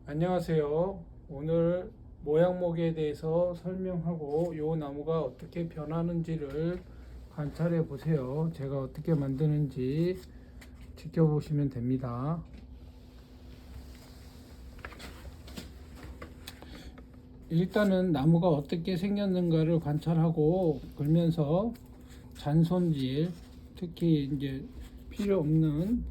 안녕하세요. 오늘 모양목에 대해서 설명하고 이 나무가 어떻게 변하는지를 관찰해 보세요. 제가 어떻게 만드는지 지켜보시면 됩니다. 일단은 나무가 어떻게 생겼는가를 관찰하고 그러면서 잔손질, 특히 이제 필요 없는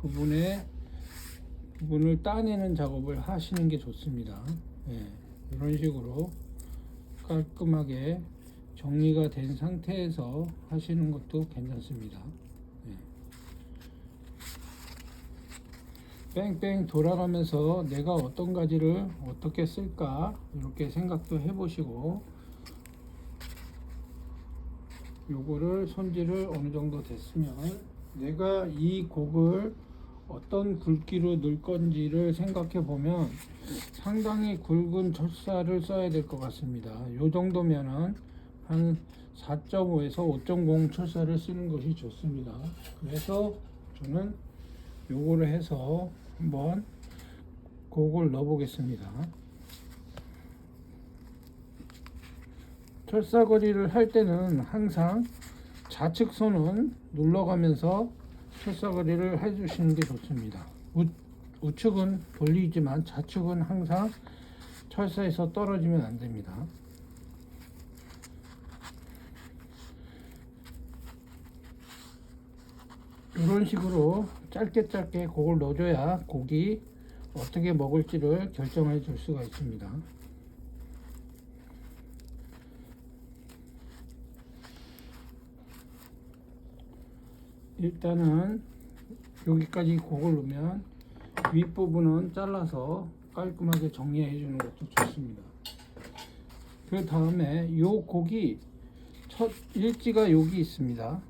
부분을 따내는 작업을 하시는 게 좋습니다. 예, 이런 식으로 깔끔하게 정리가 된 상태에서 하시는 것도 괜찮습니다. 예. 뺑뺑 돌아가면서 내가 어떤 가지를 어떻게 쓸까 이렇게 생각도 해보시고 요거를 손질을 어느 정도 됐으면 내가 이 곡을 어떤 굵기로 넣을 건지를 생각해 보면 상당히 굵은 철사를 써야 될 것 같습니다. 요 정도면은 한 4.5에서 5.0 철사를 쓰는 것이 좋습니다. 그래서 저는 요거를 해서 한번 곡을 넣어 보겠습니다. 철사거리를 할 때는 항상 좌측 손은 눌러가면서 철사거리를 해주시는 게 좋습니다. 우측은 돌리지만 좌측은 항상 철사에서 떨어지면 안 됩니다. 이런 식으로 짧게 곡을 넣어줘야 곡이 어떻게 먹을지를 결정해 줄 수가 있습니다. 일단은 여기까지 곡을 넣으면 윗부분은 잘라서 깔끔하게 정리해 주는 것도 좋습니다. 그 다음에 이 곡이 첫 일지가 여기 있습니다.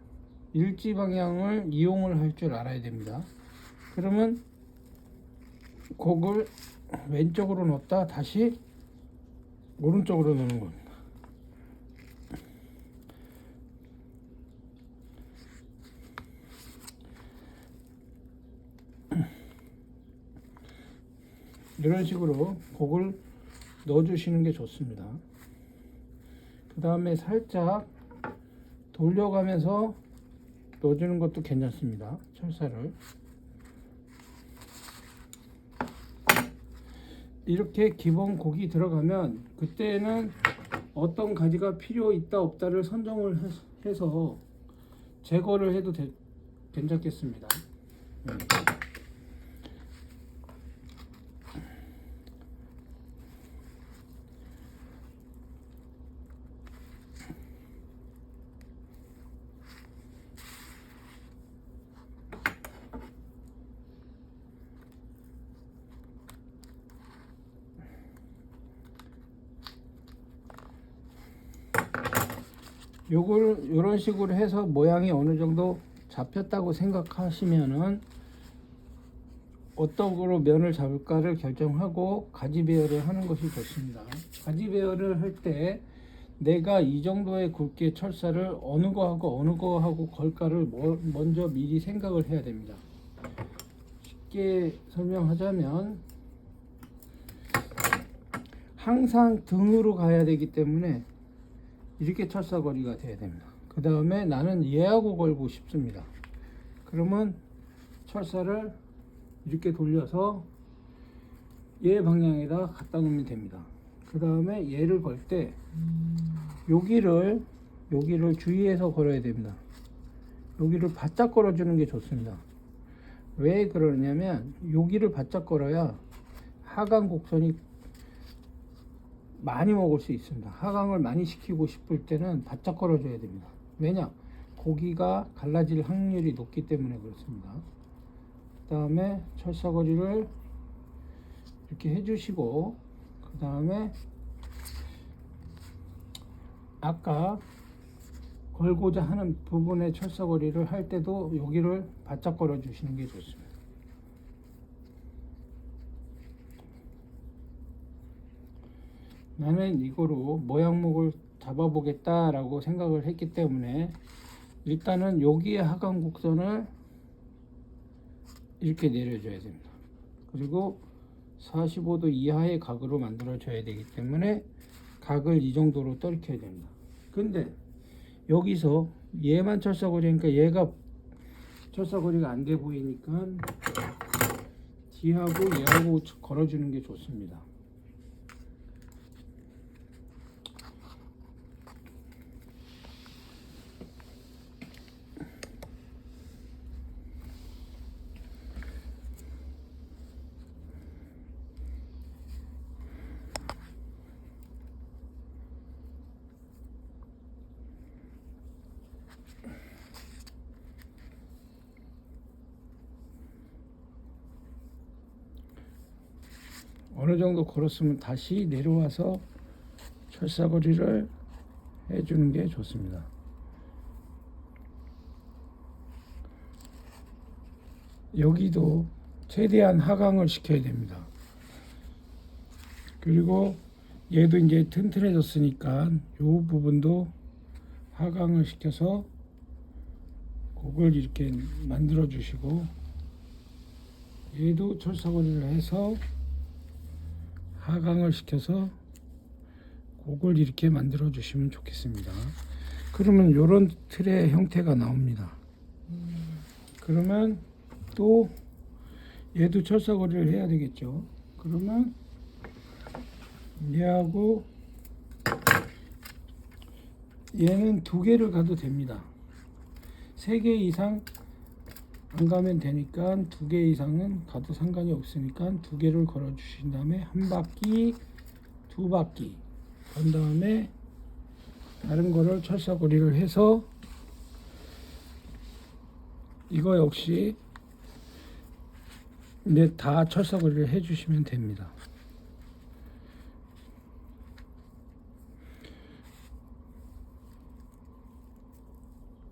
일지 방향을 이용을 할 줄 알아야 됩니다. 그러면 곡을 왼쪽으로 놓다 다시 오른쪽으로 놓는 겁니다. 이런 식으로 곡을 넣어 주시는 게 좋습니다. 그 다음에 살짝 돌려가면서 넣어주는 것도 괜찮습니다. 철사를 이렇게 기본 곡이 들어가면 그때는 어떤 가지가 필요 있다 없다를 선정을 해서 제거를 해도 괜찮겠습니다. 요걸 이런 식으로 해서 모양이 어느 정도 잡혔다고 생각하시면은 어떤 거로 면을 잡을까를 결정하고 가지 배열을 하는 것이 좋습니다. 가지 배열을 할 때 내가 이 정도의 굵기의 철사를 어느 거하고 걸까를 먼저 미리 생각을 해야 됩니다. 쉽게 설명하자면 항상 등으로 가야 되기 때문에 이렇게 철사거리가 돼야 됩니다. 그 다음에 나는 얘하고 걸고 싶습니다. 그러면 철사를 이렇게 돌려서 얘 방향에다 갖다 놓으면 됩니다. 그 다음에 얘를 걸 때 여기를 주의해서 걸어야 됩니다. 여기를 바짝 걸어주는 게 좋습니다. 왜 그러냐면 여기를 바짝 걸어야 하강 곡선이 많이 먹을 수 있습니다. 하강을 많이 시키고 싶을 때는 바짝 걸어줘야 됩니다. 왜냐? 고기가 갈라질 확률이 높기 때문에 그렇습니다. 그 다음에 철사거리를 이렇게 해주시고 그 다음에 아까 걸고자 하는 부분의 철사거리를 할 때도 여기를 바짝 걸어 주시는 게 좋습니다. 나는 이거로 모양목을 잡아보겠다 라고 생각을 했기 때문에 일단은 여기에 하강 곡선을 이렇게 내려줘야 됩니다. 그리고 45도 이하의 각으로 만들어 줘야 되기 때문에 각을 이 정도로 떨켜야 됩니다. 근데 여기서 얘만 철사거리니까 얘가 철사거리가 안 돼 보이니까 D하고 얘하고 걸어주는 게 좋습니다. 어느 정도 걸었으면 다시 내려와서 철사거리를 해주는 게 좋습니다. 여기도 최대한 하강을 시켜야 됩니다. 그리고 얘도 이제 튼튼해졌으니까 이 부분도 하강을 시켜서 곡을 이렇게 만들어 주시고, 얘도 철사거리를 해서 하강을 시켜서 곡을 이렇게 만들어 주시면 좋겠습니다. 그러면 이런 틀의 형태가 나옵니다. 그러면 또 얘도 철사거리를 해야 되겠죠. 그러면 얘하고 얘는 2개를 가도 됩니다. 3개 이상 안 가면 되니까 2개 이상은 가도 상관이 없으니까 2개를 걸어 주신 다음에 1바퀴, 2바퀴 건 다음에 다른 거를 철사거리를 해서 이거 역시 이제 다 철사거리를 해 주시면 됩니다.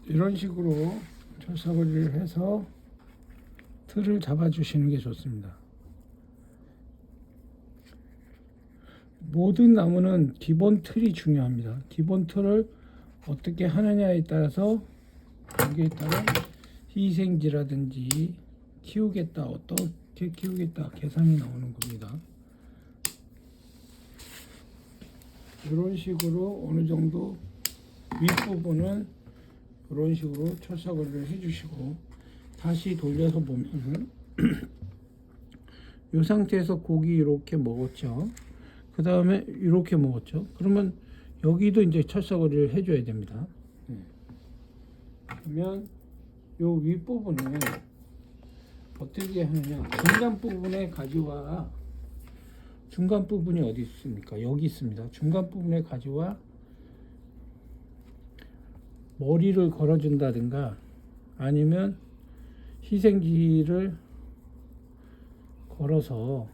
이런 식으로 철사거리를 해서 틀을 잡아 주시는 게 좋습니다. 모든 나무는 기본 틀이 중요합니다. 기본 틀을 어떻게 하느냐에 따라서 여기에 따라 희생지라든지 키우겠다, 어떻게 키우겠다 계산이 나오는 겁니다. 이런 식으로 어느 정도 윗부분은 이런 식으로 철사거리를 해주시고, 다시 돌려서 보면은 이 상태에서 고기 이렇게 먹었죠. 그 다음에 이렇게 먹었죠. 그러면 여기도 이제 철사거리를 해줘야 됩니다. 그러면 이 윗부분은 어떻게 하느냐, 중간 부분의 가지와 중간 부분이 어디 있습니까? 여기 있습니다. 중간 부분의 가지와 머리를 걸어준다든가 아니면 희생지를 걸어서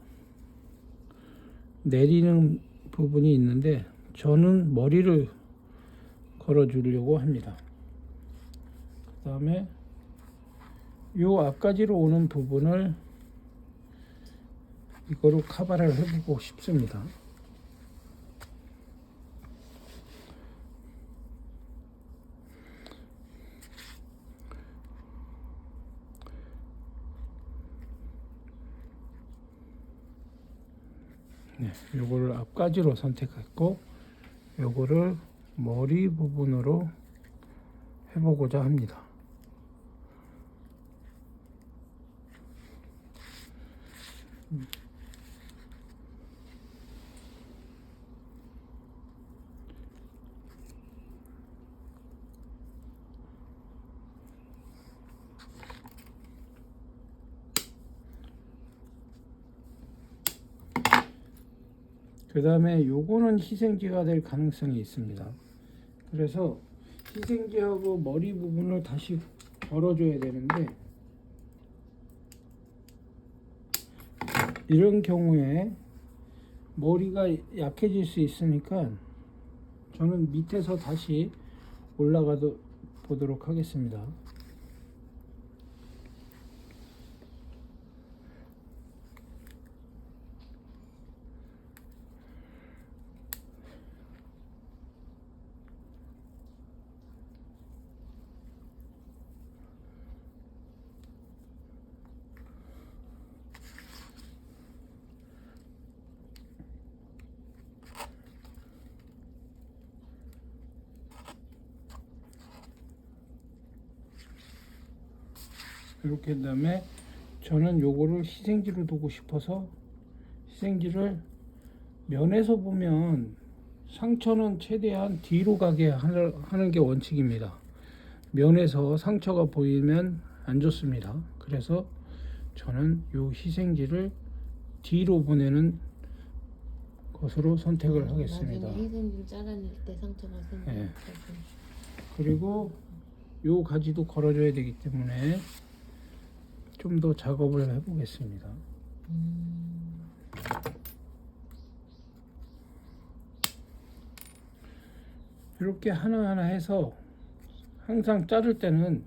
내리는 부분이 있는데, 저는 머리를 걸어 주려고 합니다. 그 다음에 요 앞가지로 오는 부분을 이거로 카바를 해보고 싶습니다. 네, 요거를 앞가지로 선택했고 요거를 머리 부분으로 해보고자 합니다. 그 다음에 요거는 희생지가 될 가능성이 있습니다. 그래서 희생지하고 머리 부분을 다시 걸어줘야 되는데, 이런 경우에 머리가 약해질 수 있으니까 저는 밑에서 다시 올라가 보도록 하겠습니다. 이렇게 한 다음에 저는 요거를 희생지로 두고 싶어서 희생지를 면에서 보면 상처는 최대한 뒤로 가게 하는 게 원칙입니다. 면에서 상처가 보이면 안 좋습니다. 그래서 저는 요 희생지를 뒤로 보내는 것으로 선택을 하겠습니다. 나중에 희생질 잘라낼 때 상처가 생기고. 네. 그리고 요 가지도 걸어줘야 되기 때문에 좀 더 작업을 해보겠습니다. 이렇게 하나하나 해서 항상 자를 때는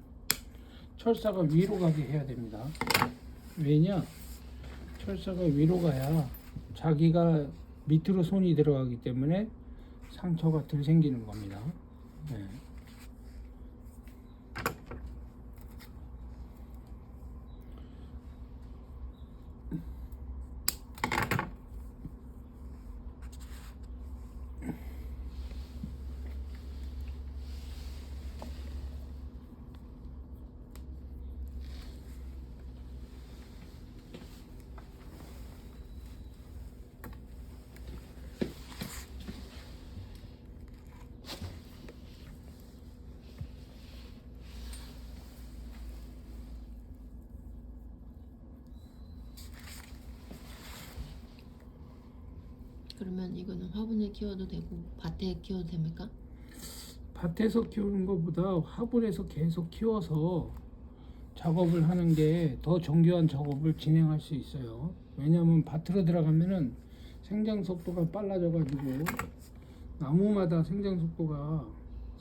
철사가 위로 가게 해야 됩니다. 왜냐? 철사가 위로 가야 자기가 밑으로 손이 들어가기 때문에 상처가 덜 생기는 겁니다. 네. 그러면 이거는 화분에 키워도 되고 밭에 키워도 됩니까? 밭에서 키우는 것보다 화분에서 계속 키워서 작업을 하는 게 더 정교한 작업을 진행할 수 있어요. 왜냐하면 밭으로 들어가면은 생장 속도가 빨라져 가지고 나무마다 생장 속도가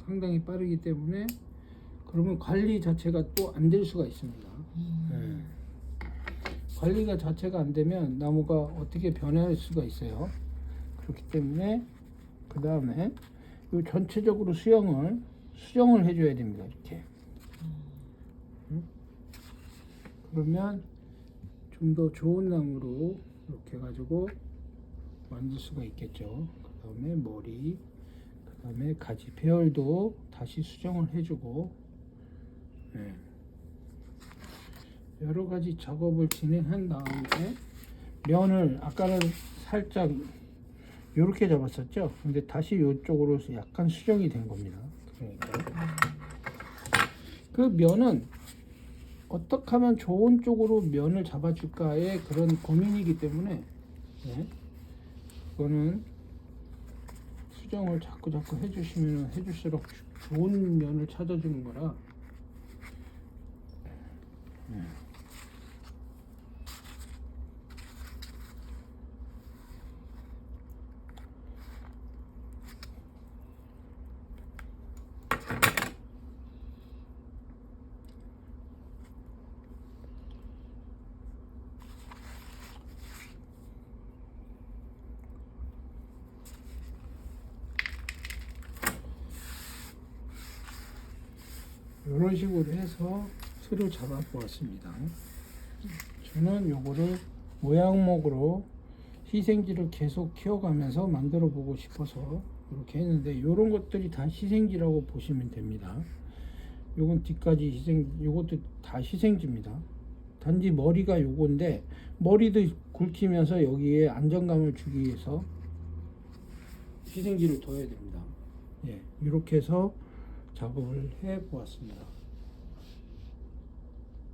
상당히 빠르기 때문에 그러면 관리 자체가 또 안 될 수가 있습니다. 네. 관리가 자체가 안 되면 나무가 어떻게 변할 수가 있어요. 그렇기 때문에 그 다음에 이 전체적으로 수정을 해줘야 됩니다. 이렇게. 그러면 좀 더 좋은 나무로 이렇게 해가지고 만들 수가 있겠죠. 그 다음에 머리, 그 다음에 가지 배열도 다시 수정을 해주고, 네. 여러 가지 작업을 진행한 다음에 면을 아까는 살짝 이렇게 잡았었죠. 근데 다시 이쪽으로 약간 수정이 된 겁니다. 그러니까 그 면은 어떻게 하면 좋은 쪽으로 면을 잡아줄까의 그런 고민이기 때문에 네. 그거는 수정을 자꾸 해주시면 해줄수록 좋은 면을 찾아주는 거라. 네. 이런 식으로 해서 틀을 잡아 보았습니다. 저는 요거를 모양목으로 희생지를 계속 키워가면서 만들어 보고 싶어서 이렇게 했는데 요런 것들이 다 희생지라고 보시면 됩니다. 요건 뒤까지 요것도 다 희생지입니다. 단지 머리가 요건데 머리도 굵히면서 여기에 안정감을 주기 위해서 희생지를 둬야 됩니다. 예, 이렇게 해서 작업을 해 보았습니다.